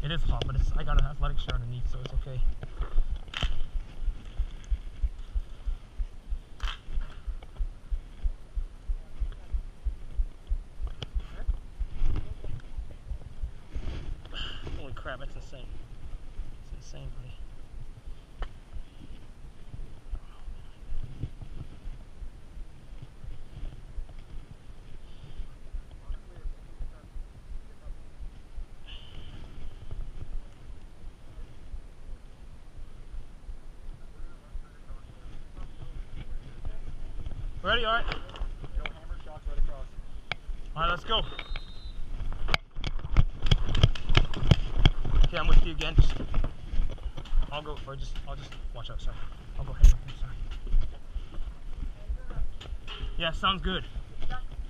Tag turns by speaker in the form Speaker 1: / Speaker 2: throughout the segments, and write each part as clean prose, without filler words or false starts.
Speaker 1: It is hot, but I got an athletic shirt underneath, so it's okay. Holy crap, that's insane. It's insane, buddy. Ready? All right.
Speaker 2: Go hammer shots right across.
Speaker 1: All right, let's go. Okay, I'm with you again. I'll go for it. I'll just watch out. Sorry. I'll go ahead with you. Sorry. Yeah, sounds good.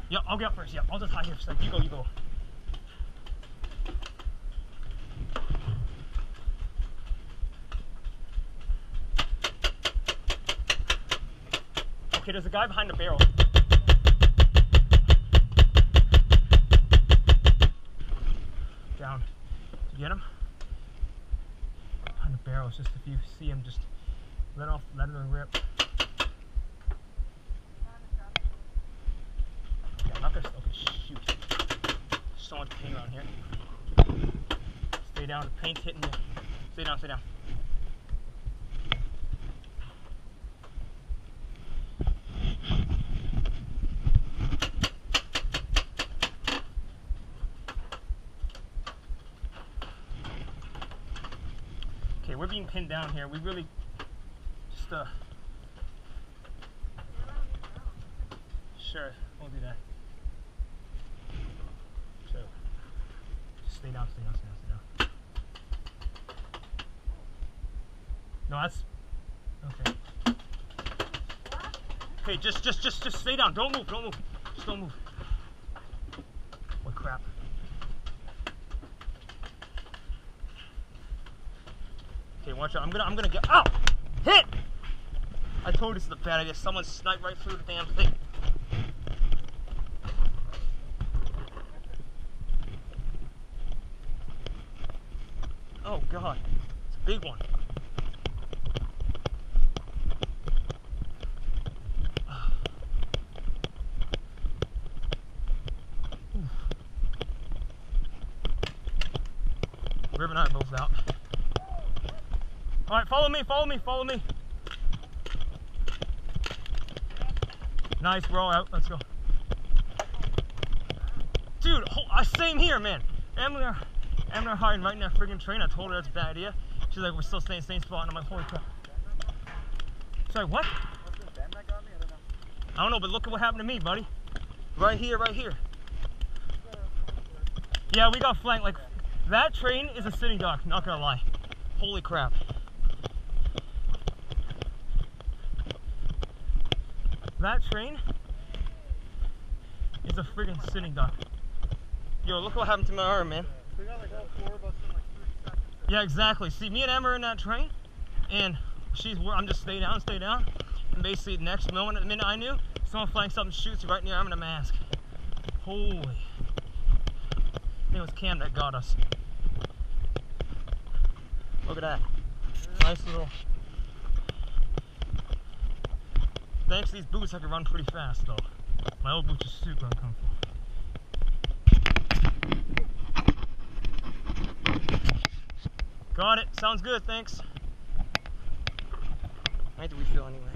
Speaker 1: Yeah, I'll get up first. Yeah, I'll just hide here for a second. You go. You go. Okay, there's a guy behind the barrel. Down. Did you get him? Behind the barrel. It's just if you see him, just let it rip. Yeah, I'm not gonna. Okay, shoot. There's so much paint around here. Stay down. The paint's hitting you. Stay down. Stay down. Okay, we're being pinned down here. We really just sure, we'll do that. So just stay down, stay down, stay down, stay down. No, that's okay. Okay, just stay down. Don't move, don't move. Just don't move. What crap. Okay, watch out. I'm gonna get out. Hit! I told you this is a bad idea. Someone sniped right through the damn thing. Oh god. It's a big one. Riv and I are both out. Alright, follow me, follow me, follow me. Nice, we're all out. Let's go. Dude, same here, man. Emily hiding right in that friggin' train. I told her that's a bad idea. She's like, we're still staying same spot. And I'm like, holy crap. Sorry, what? I don't know, but look at what happened to me, buddy. Right here, right here. Yeah, we got flanked. Like, that train is a sitting dock, not gonna lie. Holy crap. That train is a friggin' sitting duck. Yo, look what happened to my arm, man.
Speaker 2: We got like all 4 of us in like 3 seconds.
Speaker 1: Yeah, exactly. See, me and Emma are in that train, and I'm just stay down. And basically, the next minute I knew, someone flying something shoots right in the arm in a mask. Holy. I think it was Cam that got us. Look at that. Nice little. Thanks to these boots, I can run pretty fast, though. My old boots are super uncomfortable. Got it. Sounds good. Thanks. I need to refill anyway.